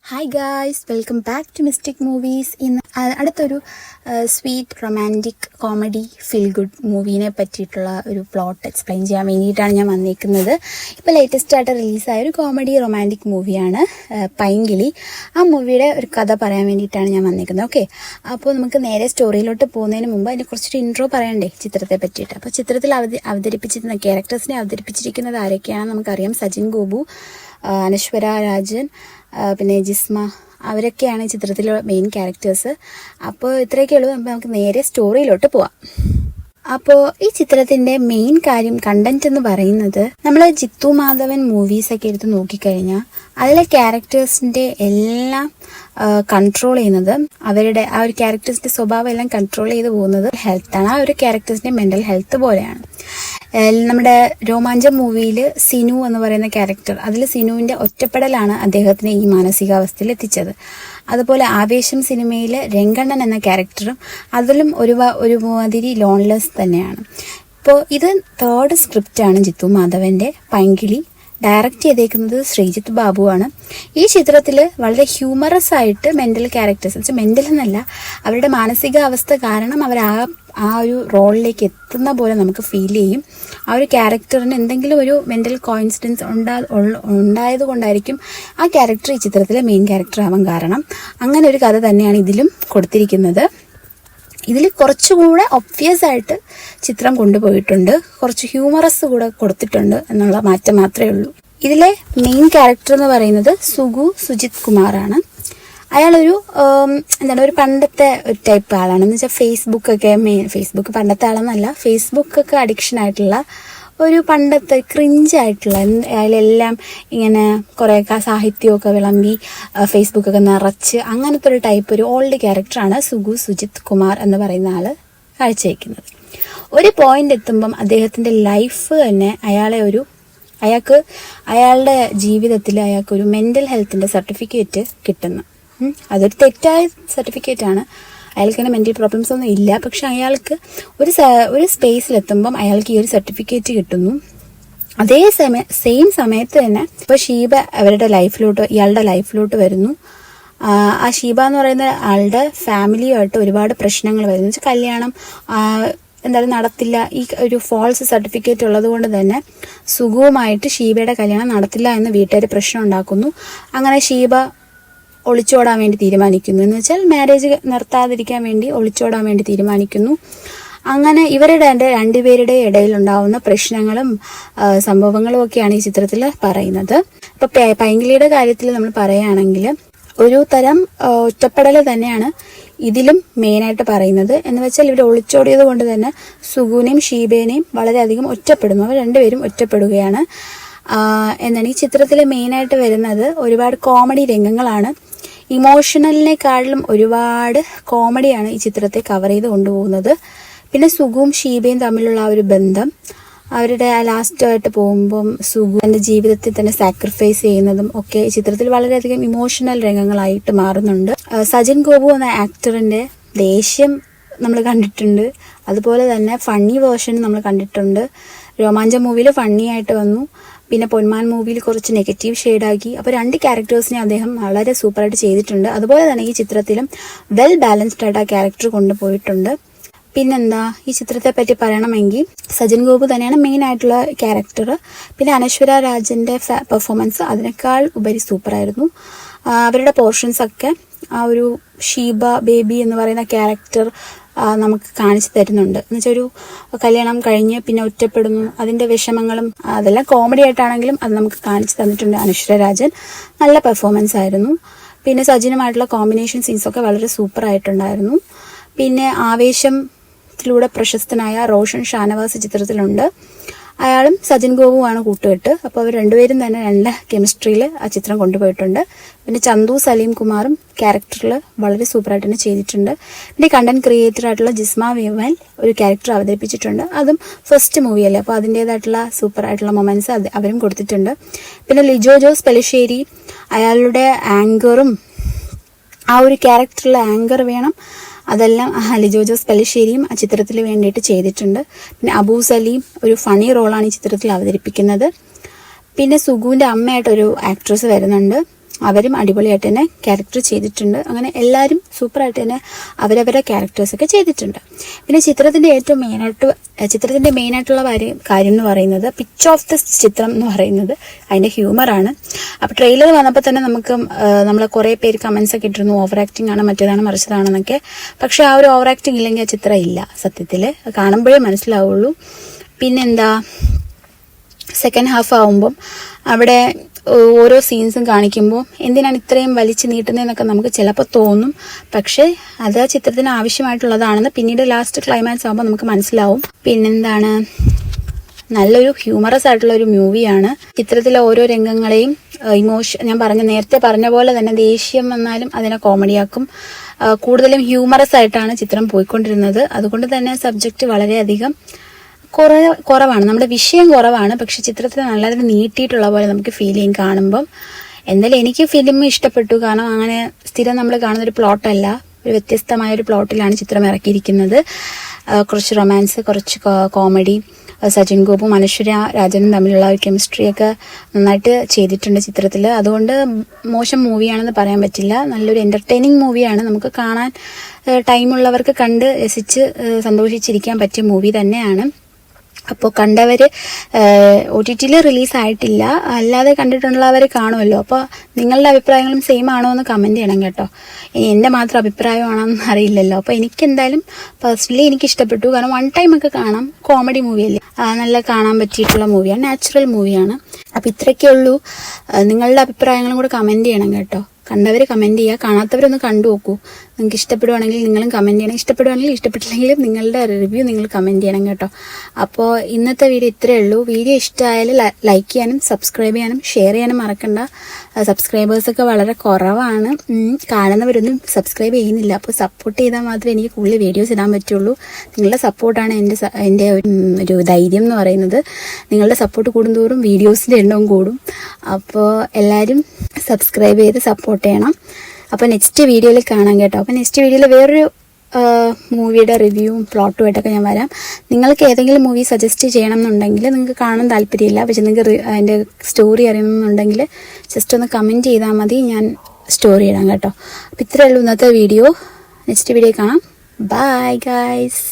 Hi guys, welcome back to mistake movies. ഇന്ന് അടുത്തൊരു sweet romantic comedy feel good മൂവീനെ പറ്റിയിട്ടുള്ള ഒരു പ്ലോട്ട് എക്സ്പ്ലെയിൻ ചെയ്യാൻ വേണ്ടിയിട്ടാണ് ഞാൻ വന്നിരിക്കുന്നത്. ഇപ്പോൾ ലേറ്റസ്റ്റ് ആയിട്ട് റിലീസായ ഒരു കോമഡി റൊമാൻറ്റിക് മൂവിയാണ് പൈങ്കിളി. ആ മൂവിയുടെ ഒരു കഥ പറയാൻ വേണ്ടിയിട്ടാണ് ഞാൻ വന്നിരിക്കുന്നത്. ഓക്കെ, അപ്പോൾ നമുക്ക് നേരെ സ്റ്റോറിയിലോട്ട് പോകുന്നതിന് മുമ്പ് അതിന് കുറച്ചൊരു ഇൻട്രോ പറയണ്ടേ ചിത്രത്തെ പറ്റിയിട്ട്. അപ്പോൾ ചിത്രത്തിൽ അവതരിപ്പിച്ചിരുന്ന ക്യാരക്ടേഴ്സിനെ അവതരിപ്പിച്ചിരിക്കുന്നത് ആരൊക്കെയാണെന്ന് നമുക്കറിയാം. സജിൻ ഗോപു, അനശ്വര രാജൻ, പിന്നെ ജിസ്മ, അവരൊക്കെയാണ് ഈ ചിത്രത്തിലെ മെയിൻ ക്യാരക്ടേഴ്സ്. അപ്പോൾ ഇത്രയൊക്കെ ഉള്ളൂ. നമുക്ക് നേരെ സ്റ്റോറിയിലോട്ട് പോവാം. അപ്പോൾ ഈ ചിത്രത്തിന്റെ മെയിൻ കാര്യം, കണ്ടന്റ് എന്ന് പറയുന്നത്, നമ്മൾ ജിത്തു മാധവൻ മൂവീസൊക്കെ എടുത്ത് നോക്കിക്കഴിഞ്ഞാൽ അതിലെ ക്യാരക്ടേഴ്സിന്റെ എല്ലാം കൺട്രോൾ ചെയ്യുന്നത്, അവരുടെ ആ ഒരു ക്യാരക്ടേഴ്സിന്റെ സ്വഭാവം എല്ലാം കൺട്രോൾ ചെയ്ത് പോകുന്നത് ഹെൽത്താണ്. ആ ഒരു ക്യാരക്ടേഴ്സിന്റെ മെന്റൽ ഹെൽത്ത് പോലെയാണ്. നമ്മുടെ രോമാഞ്ചം മൂവിയിൽ സിനു എന്ന് പറയുന്ന ക്യാരക്ടർ, അതിൽ സിനുവിന്റെ ഒറ്റപ്പെടലാണ് അദ്ദേഹത്തിനെ ഈ മാനസികാവസ്ഥയിൽ എത്തിച്ചത്. അതുപോലെ ആവേശം സിനിമയിൽ രംഗണ്ണൻ എന്ന ക്യാരക്ടറും അതിലും ഒരുമാതിരി ലോൺലെസ് തന്നെയാണ്. ഇപ്പോൾ ഇത് തേർഡ് സ്ക്രിപ്റ്റാണ് ജിത്തു മാധവന്റെ പൈങ്കിളി. ഡയറക്റ്റ് ചെയ്തേക്കുന്നത് ശ്രീജിത്ത് ബാബുവാണ്. ഈ ചിത്രത്തിൽ വളരെ ഹ്യൂമറസ് ആയിട്ട് മെന്റൽ ക്യാരക്ടേഴ്സ്, മെന്റൽ എന്നല്ല, അവരുടെ മാനസികാവസ്ഥ കാരണം അവർ ആ ഒരു റോളിലേക്ക് എത്തുന്ന പോലെ നമുക്ക് ഫീൽ ചെയ്യും. ആ ഒരു ക്യാരക്ടറിന് എന്തെങ്കിലും ഒരു മെന്റൽ കോയിൻസിഡൻസ് ഉണ്ടായത് കൊണ്ടായിരിക്കും ആ ക്യാരക്ടർ ഈ ചിത്രത്തിലെ മെയിൻ ക്യാരക്ടർ ആവാൻ കാരണം. അങ്ങനെ ഒരു കഥ തന്നെയാണ് ഇതിലും കൊടുത്തിരിക്കുന്നത്. ഇതിൽ കുറച്ചുകൂടെ ഒബ്വിയസ് ആയിട്ട് ചിത്രം കൊണ്ടുപോയിട്ടുണ്ട്, കുറച്ച് ഹ്യൂമറസ് കൂടെ കൊടുത്തിട്ടുണ്ട് എന്നുള്ള മാറ്റം മാത്രമേ ഉള്ളൂ. ഇതിലെ മെയിൻ ക്യാരക്ടർ എന്ന് പറയുന്നത് സുജിത് കുമാറാണ്. അയാളൊരു ഒരു പണ്ടത്തെ ഒരു ടൈപ്പ് ആളാണ്. എന്ന് വെച്ചാൽ ഫേസ്ബുക്ക് പണ്ടത്തെ ആളെന്നല്ല, ഫേസ്ബുക്കൊക്കെ അഡിക്ഷൻ ആയിട്ടുള്ള ഒരു പണ്ടത്തെ ക്രിഞ്ചായിട്ടുള്ള, അതിലെല്ലാം ഇങ്ങനെ കുറേ സാഹിത്യമൊക്കെ വിളമ്പി ഫേസ്ബുക്കൊക്കെ നിറച്ച് അങ്ങനത്തെ ഒരു ടൈപ്പ് ഒരു ഓൾഡ് ക്യാരക്ടറാണ് സുജിത് കുമാർ എന്ന് പറയുന്ന ആള് കാഴ്ചവെക്കുന്നത്. ഒരു പോയിന്റ് എത്തുമ്പം അദ്ദേഹത്തിന്റെ ലൈഫ് തന്നെ അയാൾക്ക് അയാളുടെ ജീവിതത്തിൽ അയാൾക്കൊരു മെന്റൽ ഹെൽത്തിന്റെ സർട്ടിഫിക്കറ്റ് കിട്ടുന്നു. അതൊരു തെറ്റായ സർട്ടിഫിക്കറ്റ് ആണ്. അയാൾക്കിങ്ങനെ മെന്റൽ പ്രോബ്ലംസ് ഒന്നും ഇല്ല, പക്ഷെ അയാൾക്ക് ഒരു സ്പേസിലെത്തുമ്പം അയാൾക്ക് ഈ ഒരു സർട്ടിഫിക്കറ്റ് കിട്ടുന്നു. അതേ സെയിം സമയത്ത് തന്നെ ഇപ്പോൾ ഷീബ ഇയാളുടെ ലൈഫിലോട്ട് വരുന്നു. ആ ഷീബ എന്ന് പറയുന്ന ആളുടെ ഫാമിലിയുമായിട്ട് ഒരുപാട് പ്രശ്നങ്ങൾ വരുന്നു. വെച്ചാൽ കല്യാണം എന്തായാലും നടത്തില്ല, ഈ ഒരു ഫോൾസ് സർട്ടിഫിക്കറ്റ് ഉള്ളത് കൊണ്ട് തന്നെ സുഖവുമായിട്ട് ഷീബയുടെ കല്യാണം നടത്തില്ല എന്ന് വീട്ടുകാർ പ്രശ്നം ഉണ്ടാക്കുന്നു. അങ്ങനെ ഷീബ ഒളിച്ചോടാൻ വേണ്ടി തീരുമാനിക്കുന്നു. എന്ന് വെച്ചാൽ മാരേജ് നിർത്താതിരിക്കാൻ വേണ്ടി ഒളിച്ചോടാൻ വേണ്ടി തീരുമാനിക്കുന്നു. അങ്ങനെ ഇവരുടെ രണ്ടുപേരുടെ ഇടയിലുണ്ടാവുന്ന പ്രശ്നങ്ങളും സംഭവങ്ങളും ഒക്കെയാണ് ഈ ചിത്രത്തിൽ പറയുന്നത്. ഇപ്പൊ പൈങ്കിളിയുടെ കാര്യത്തിൽ നമ്മൾ പറയുകയാണെങ്കിൽ ഒരു തരം ഒറ്റപ്പെടൽ തന്നെയാണ് ഇതിലും മെയിനായിട്ട് പറയുന്നത്. എന്ന് വെച്ചാൽ ഇവർ ഒളിച്ചോടിയത് കൊണ്ട് തന്നെ സുഗുനെയും ഷീബേനെയും വളരെയധികം ഒറ്റപ്പെടുന്നു. അവർ രണ്ടുപേരും ഒറ്റപ്പെടുകയാണ്. എന്താണ് ഈ ചിത്രത്തിൽ മെയിനായിട്ട് വരുന്നത് ഒരുപാട് കോമഡി രംഗങ്ങളാണ്. ഇമോഷണലിനെക്കാളിലും ഒരുപാട് കോമഡിയാണ് ഈ ചിത്രത്തെ കവർ ചെയ്ത് കൊണ്ടുപോകുന്നത്. പിന്നെ സുഗുവും ഷീബയും തമ്മിലുള്ള ആ ഒരു ബന്ധം, അവരുടെ ലാസ്റ്റായിട്ട് പോകുമ്പം സുഗു തന്റെ ജീവിതത്തിൽ തന്നെ സാക്രിഫൈസ് ചെയ്യുന്നതും ഒക്കെ ഈ ചിത്രത്തിൽ വളരെയധികം ഇമോഷണൽ രംഗങ്ങളായിട്ട് മാറുന്നുണ്ട്. സജിൻ ഗോപു എന്ന ആക്ടറിന്റെ ദേഷ്യം നമ്മൾ കണ്ടിട്ടുണ്ട്. അതുപോലെ തന്നെ ഫണ്ണി വേർഷൻ നമ്മൾ കണ്ടിട്ടുണ്ട്. രോമാഞ്ചം മൂവിയിൽ ഫണ്ണി ആയിട്ട് വന്നു, പിന്നെ പൊന്മാൻ മൂവിയിൽ കുറച്ച് നെഗറ്റീവ് ഷെയ്ഡാക്കി. അപ്പോൾ രണ്ട് ക്യാരക്ടേഴ്സിനെ അദ്ദേഹം വളരെ സൂപ്പറായിട്ട് ചെയ്തിട്ടുണ്ട്. അതുപോലെ തന്നെ ഈ ചിത്രത്തിലും വെൽ ബാലൻസ്ഡ് ആയിട്ട് ആ ക്യാരക്ടർ കൊണ്ടുപോയിട്ടുണ്ട്. പിന്നെന്താ, ഈ ചിത്രത്തെ പറ്റി പറയണമെങ്കിൽ സജിൻ ഗോപു തന്നെയാണ് മെയിൻ ആയിട്ടുള്ള ക്യാരക്ടർ. പിന്നെ അനശ്വര രാജന്റെ പെർഫോമൻസ് അതിനേക്കാൾ ഉപരി സൂപ്പറായിരുന്നു. അവരുടെ പോർഷൻസ് ഒക്കെ ആ ഒരു ഷീബ ബേബി എന്ന് പറയുന്ന ക്യാരക്ടർ നമുക്ക് കാണിച്ചു തരുന്നുണ്ട്. എന്ന് വെച്ചാൽ ഒരു കല്യാണം കഴിഞ്ഞ് പിന്നെ ഒറ്റപ്പെടുന്നു, അതിന്റെ വിഷമങ്ങളും അതെല്ലാം കോമഡി ആയിട്ടാണെങ്കിലും അത് നമുക്ക് കാണിച്ചു തന്നിട്ടുണ്ട്. അനശ്വര രാജൻ നല്ല പെർഫോമൻസ് ആയിരുന്നു. പിന്നെ സജിനുമായിട്ടുള്ള കോമ്പിനേഷൻ സീൻസൊക്കെ വളരെ സൂപ്പർ ആയിട്ടുണ്ടായിരുന്നു. പിന്നെ ആവേശത്തിലൂടെ പ്രശസ്തനായ റോഷൻ ഷാനവാസ് ചിത്രത്തിലുണ്ട്. അയാളും സജിൻ ഗോപുവാണ് കൂട്ടുകെട്ട്. അപ്പോൾ അവർ രണ്ടുപേരും തന്നെ നല്ല കെമിസ്ട്രിയിൽ ആ ചിത്രം കൊണ്ടുപോയിട്ടുണ്ട്. പിന്നെ ചന്തു സലീം കുമാറും ക്യാരക്ടറിൽ വളരെ സൂപ്പറായിട്ട് തന്നെ ചെയ്തിട്ടുണ്ട്. പിന്നെ കണ്ടന്റ് ക്രിയേറ്റർ ആയിട്ടുള്ള ജിസ്മ വിമൽ ഒരു ക്യാരക്ടർ അവതരിപ്പിച്ചിട്ടുണ്ട്. അതും ഫസ്റ്റ് മൂവിയല്ലേ, അപ്പോൾ അതിൻ്റെതായിട്ടുള്ള സൂപ്പറായിട്ടുള്ള മൊമെന്റ്സ് അവരും കൊടുത്തിട്ടുണ്ട്. പിന്നെ ലിജോ ജോസ് പെലിശ്ശേരി, അയാളുടെ ആങ്കറും ആ ഒരു ക്യാരക്ടറിലെ ആങ്കർ വേണം, അതെല്ലാം ലിജോ ജോസ് പെലിശ്ശേരിയും ആ ചിത്രത്തിന് വേണ്ടിയിട്ട് ചെയ്തിട്ടുണ്ട്. പിന്നെ അബൂ സലീം ഒരു ഫണി റോളാണ് ഈ ചിത്രത്തിൽ അവതരിപ്പിക്കുന്നത്. പിന്നെ സുഗുവിന്റെ അമ്മയായിട്ടൊരു ആക്ട്രസ് വരുന്നുണ്ട്. അവരും അടിപൊളിയായിട്ട് തന്നെ ക്യാരക്ടർ ചെയ്തിട്ടുണ്ട്. അങ്ങനെ എല്ലാവരും സൂപ്പറായിട്ട് തന്നെ അവരവരുടെ ക്യാരക്ടേഴ്സൊക്കെ ചെയ്തിട്ടുണ്ട്. പിന്നെ ചിത്രത്തിൻ്റെ മെയിനായിട്ടുള്ള കാര്യം എന്ന് പറയുന്നത് പിച്ച് ഓഫ് ദ ചിത്രം എന്ന് പറയുന്നത് അതിൻ്റെ ഹ്യൂമറാണ്. അപ്പോൾ ട്രെയിലർ വന്നപ്പോൾ തന്നെ നമ്മൾ കുറേ പേര് കമൻസ് ഒക്കെ ഇട്ടിരുന്നു ഓവർ ആക്ടിങ് ആണ്, മറ്റേതാണ് മറിച്ചതാണെന്നൊക്കെ. പക്ഷെ ആ ഒരു ഓവർ ആക്ടിങ് ഇല്ലെങ്കിൽ ആ ചിത്രം ഇല്ല, സത്യത്തിൽ കാണുമ്പോഴേ മനസ്സിലാവുള്ളൂ. പിന്നെന്താ, സെക്കൻഡ് ഹാഫ് ആവുമ്പം അവിടെ ഓരോ സീൻസും കാണിക്കുമ്പോൾ എന്തിനാണ് ഇത്രയും വലിച്ചു നീട്ടുന്നതെന്നൊക്കെ നമുക്ക് ചിലപ്പോൾ തോന്നും. പക്ഷേ അത് ചിത്രത്തിന് ആവശ്യമായിട്ടുള്ളതാണെന്ന് പിന്നീട് ലാസ്റ്റ് ക്ലൈമാക്സ് ആകുമ്പോൾ നമുക്ക് മനസ്സിലാവും. പിന്നെന്താണ്, നല്ലൊരു ഹ്യൂമറസ് ആയിട്ടുള്ള ഒരു മൂവിയാണ്. ചിത്രത്തിലെ ഓരോ രംഗങ്ങളെയും ഞാൻ നേരത്തെ പറഞ്ഞ പോലെ തന്നെ ദേഷ്യം വന്നാലും അതിനെ കോമഡിയാക്കും. കൂടുതലും ഹ്യൂമറസ് ആയിട്ടാണ് ചിത്രം പോയിക്കൊണ്ടിരുന്നത്. അതുകൊണ്ട് തന്നെ സബ്ജക്റ്റ് വളരെയധികം കുറവാണ്, നമ്മുടെ വിഷയം കുറവാണ്. പക്ഷെ ചിത്രത്തിൽ നല്ലതിന് നീട്ടിയിട്ടുള്ള പോലെ നമുക്ക് ഫീൽ ചെയ്യും കാണുമ്പം. എന്തായാലും എനിക്ക് ഫിലിം ഇഷ്ടപ്പെട്ടു. കാരണം അങ്ങനെ സ്ഥിരം നമ്മൾ കാണുന്നൊരു പ്ലോട്ടല്ല, ഒരു വ്യത്യസ്തമായ ഒരു പ്ലോട്ടിലാണ് ചിത്രം ഇറക്കിയിരിക്കുന്നത്. കുറച്ച് റൊമാൻസ്, കുറച്ച് കോമഡി, സജിൻ ഗോപും അനശ്വര രാജനും തമ്മിലുള്ള ഒരു കെമിസ്ട്രിയൊക്കെ നന്നായിട്ട് ചെയ്തിട്ടുണ്ട് ചിത്രത്തിൽ. അതുകൊണ്ട് മോശം മൂവിയാണെന്ന് പറയാൻ പറ്റില്ല. നല്ലൊരു എന്റർടൈനിങ് മൂവിയാണ്. നമുക്ക് കാണാൻ ടൈമുള്ളവർക്ക് കണ്ട് രസിച്ച് സന്തോഷിച്ചിരിക്കാൻ പറ്റിയ മൂവി തന്നെയാണ്. അപ്പോൾ കണ്ടവർ OTT-ൽ റിലീസായിട്ടില്ല, അല്ലാതെ കണ്ടിട്ടുള്ളവർ കാണുമല്ലോ. അപ്പോൾ നിങ്ങളുടെ അഭിപ്രായങ്ങളും സെയിം ആണോ എന്ന് കമൻറ്റ് ചെയ്യണം കേട്ടോ. ഇനി എൻ്റെ മാത്രം അഭിപ്രായമാണെന്ന് അറിയില്ലല്ലോ. അപ്പോൾ എനിക്കെന്തായാലും പേഴ്സണലി എനിക്ക് ഇഷ്ടപ്പെട്ടു. കാരണം 1 ടൈം ഒക്കെ കാണാം, കോമഡി മൂവിയല്ലേ, നല്ല കാണാൻ പറ്റിയിട്ടുള്ള മൂവിയാണ്, നാച്ചുറൽ മൂവിയാണ്. അപ്പോൾ ഇത്രയൊക്കെ ഉള്ളൂ. നിങ്ങളുടെ അഭിപ്രായങ്ങളും കൂടെ കമൻറ്റ് ചെയ്യണം കേട്ടോ. കണ്ടവർ കമൻറ്റ് ചെയ്യുക, കാണാത്തവരൊന്ന് കണ്ടു നോക്കൂ. നിങ്ങൾക്ക് ഇഷ്ടപ്പെടുവാണെങ്കിൽ നിങ്ങളും കമൻറ്റ് ചെയ്യണം, ഇഷ്ടപ്പെടുവാണെങ്കിൽ ഇഷ്ടപ്പെട്ടില്ലെങ്കിലും നിങ്ങളുടെ റിവ്യൂ നിങ്ങൾ കമൻറ്റ് ചെയ്യണം കേട്ടോ. അപ്പോൾ ഇന്നത്തെ വീഡിയോ ഇത്രയേ ഉള്ളൂ. വീഡിയോ ഇഷ്ടമായാൽ ലൈക്ക് ചെയ്യാനും സബ്സ്ക്രൈബ് ചെയ്യാനും ഷെയർ ചെയ്യാനും മറക്കണ്ട. സബ്സ്ക്രൈബേഴ്സൊക്കെ വളരെ കുറവാണ്, കാണുന്നവരൊന്നും സബ്സ്ക്രൈബ് ചെയ്യുന്നില്ല. അപ്പോൾ സപ്പോർട്ട് ചെയ്താൽ മാത്രമേ എനിക്ക് കൂടുതൽ വീഡിയോസ് ഇടാൻ പറ്റുള്ളൂ. നിങ്ങളുടെ സപ്പോർട്ടാണ് എൻ്റെ ഒരു ധൈര്യം എന്ന് പറയുന്നത്. നിങ്ങളുടെ സപ്പോർട്ട് കൂടുന്തോറും വീഡിയോസിൻ്റെ എണ്ണവും കൂടും. അപ്പോൾ എല്ലാവരും സബ്സ്ക്രൈബ് ചെയ്ത് സപ്പോർട്ട് ചെയ്യണം. അപ്പോൾ നെക്സ്റ്റ് വീഡിയോയിൽ കാണാം കേട്ടോ. അപ്പോൾ നെക്സ്റ്റ് വീഡിയോയിൽ വേറൊരു മൂവിയുടെ റിവ്യൂവും പ്ലോട്ടുമായിട്ടൊക്കെ ഞാൻ വരാം. നിങ്ങൾക്ക് ഏതെങ്കിലും മൂവി സജസ്റ്റ് ചെയ്യണം എന്നുണ്ടെങ്കിൽ, നിങ്ങൾക്ക് കാണാൻ താല്പര്യമില്ല പക്ഷെ നിങ്ങൾക്ക് അതിൻ്റെ സ്റ്റോറി അറിയണമെന്നുണ്ടെങ്കിൽ ജസ്റ്റ് ഒന്ന് കമൻറ്റ് ചെയ്താൽ മതി, ഞാൻ സ്റ്റോറി ഇടാം കേട്ടോ. അപ്പോൾ ഇത്രയേ ഉള്ളൂ ഇന്നത്തെ വീഡിയോ. നെക്സ്റ്റ് വീഡിയോ കാണാം. Bye guys.